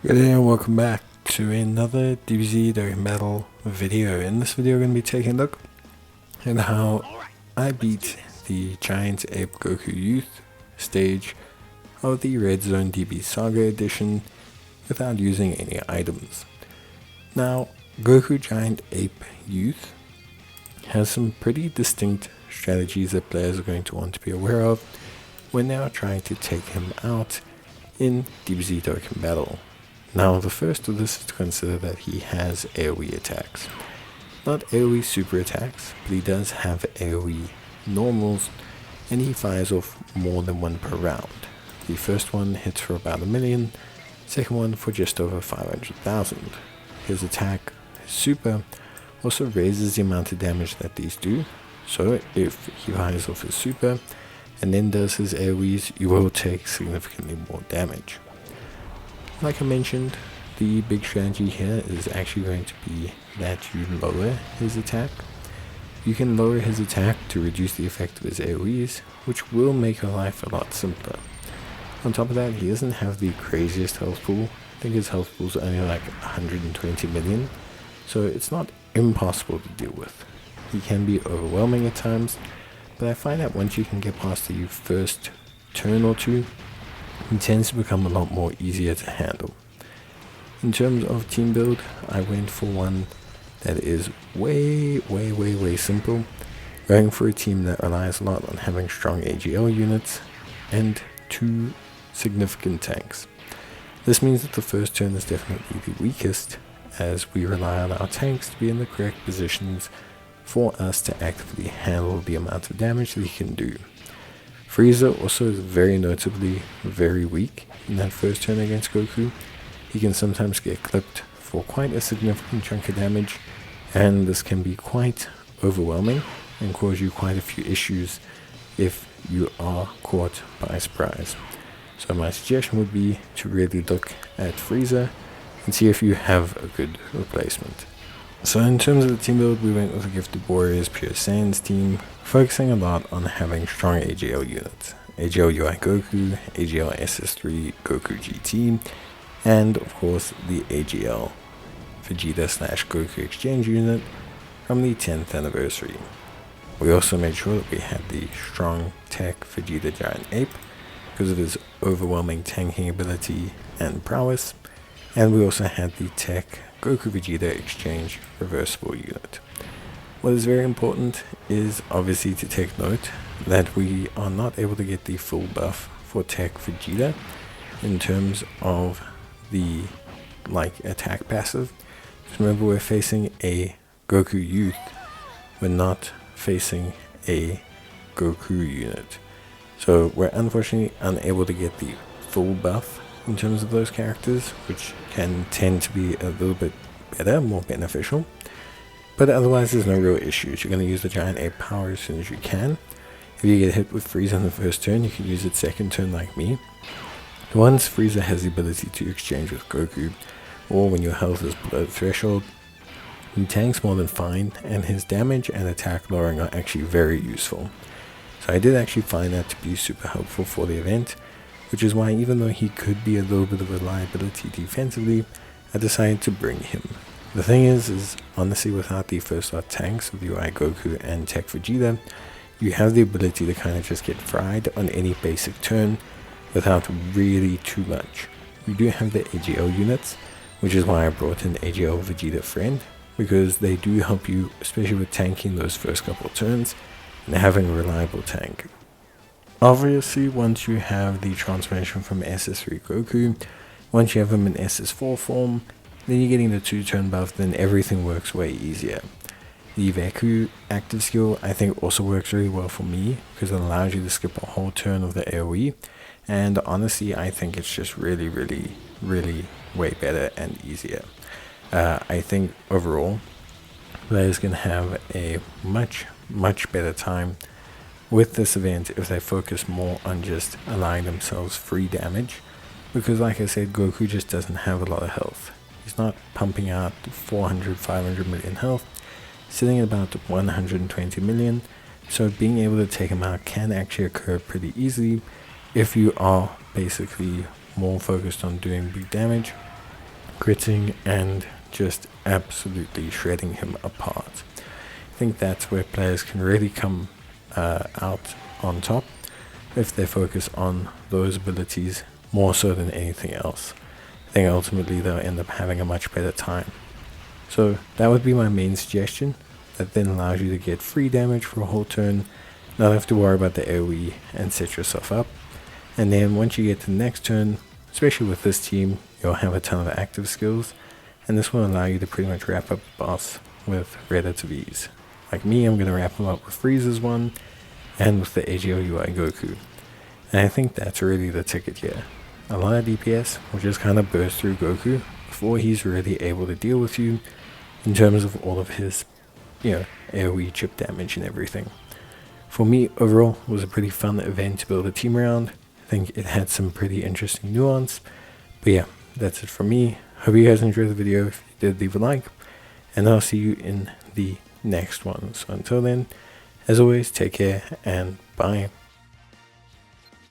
Good day and welcome back to another DBZ Dokkan Battle video. In this video we're going to be taking a look at how I beat the Giant Ape Goku Youth stage of the Red Zone DB Saga edition without using any items. Now, Goku Giant Ape Youth has some pretty distinct strategies that players are going to want to be aware of when they are trying to take him out in DBZ Dokkan Battle. Now, the first of this is to consider that he has AoE attacks. Not AoE super attacks, but he does have AoE normals, and he fires off more than one per round. The first one hits for about 1 million, second one for just over 500,000. His attack, his super, also raises the amount of damage that these do, so if he fires off his super and then does his AoEs, you will take significantly more damage. Like I mentioned, the big strategy here is actually going to be that you lower his attack. You can lower his attack to reduce the effect of his AoEs, which will make your life a lot simpler. On top of that, he doesn't have the craziest health pool. I think his health pool is only like 120 million, so it's not impossible to deal with. He can be overwhelming at times, but I find that once you can get past the first turn or two, it tends to become a lot more easier to handle. In terms of team build, I went for one that is way simple, going for a team that relies a lot on having strong AGL units and 2 significant tanks. This means that the first turn is definitely the weakest, as we rely on our tanks to be in the correct positions for us to actively handle the amount of damage that he can do. Frieza also is very notably very weak in that first turn against Goku. He can sometimes get clipped for quite a significant chunk of damage, and this can be quite overwhelming and cause you quite a few issues if you are caught by surprise. So my suggestion would be to really look at Frieza and see if you have a good replacement. So in terms of the team build, we went with a Gifted Warriors Pure Saiyans team, focusing a lot on having strong AGL units. AGL UI Goku, AGL SS3 Goku GT, and of course the AGL Vegeta/Goku exchange unit from the 10th anniversary. We also made sure that we had the strong tech Vegeta Giant Ape because of his overwhelming tanking ability and prowess, and we also had the tech Goku Vegeta exchange reversible unit. What is very important is obviously to take note that we are not able to get the full buff for tech Vegeta in terms of the attack passive. Just remember, we're facing a Goku Youth, we're not facing a Goku unit, so we're unfortunately unable to get the full buff in terms of those characters, which can tend to be a little bit better, more beneficial. But otherwise there's no real issues. You're going to use the Giant Ape power as soon as you can. If you get hit with Frieza on the first turn, you can use it second turn like me. Once Frieza has the ability to exchange with Goku, or when your health is below the threshold, he tanks more than fine, and his damage and attack lowering are actually very useful. So I did actually find that to be super helpful for the event, which is why even though he could be a little bit of a liability defensively, I decided to bring him. The thing is honestly, without the first lot tanks of UI Goku and Tech Vegeta, you have the ability to kind of just get fried on any basic turn without really too much. You do have the AGL units, which is why I brought in AGL Vegeta Friend, because they do help you, especially with tanking those first couple turns and having a reliable tank. Obviously, once you have the transformation from SS3 Goku, once you have him in SS4 form, then you're getting the 2-turn buff, then everything works way easier. The Veku active skill I think also works really well for me because it allows you to skip a whole turn of the AoE, and honestly I think it's just really way better and easier. I think overall players can have a much better time with this event if they focus more on just allowing themselves free damage, because like I said, Goku just doesn't have a lot of health. He's not pumping out 400-500 million health, sitting at about 120 million, so being able to take him out can actually occur pretty easily if you are basically more focused on doing big damage critting and just absolutely shredding him apart. I think that's where players can really come out on top if they focus on those abilities more so than anything else. I think ultimately they'll end up having a much better time. So that would be my main suggestion. That then allows you to get free damage for a whole turn, not have to worry about the AoE and set yourself up. And then once you get to the next turn, especially with this team, you'll have a ton of active skills, and this will allow you to pretty much wrap up the boss with relative ease. Like me, I'm going to wrap him up with Frieza's one, and with the AGL-UI Goku. And I think that's really the ticket here. A lot of DPS will just kind of burst through Goku before he's really able to deal with you in terms of all of his, AoE chip damage and everything. For me, overall, it was a pretty fun event to build a team around. I think it had some pretty interesting nuance. But yeah, that's it from me. Hope you guys enjoyed the video. If you did, leave a like. And I'll see you in the next one. So until then, as always, take care and bye.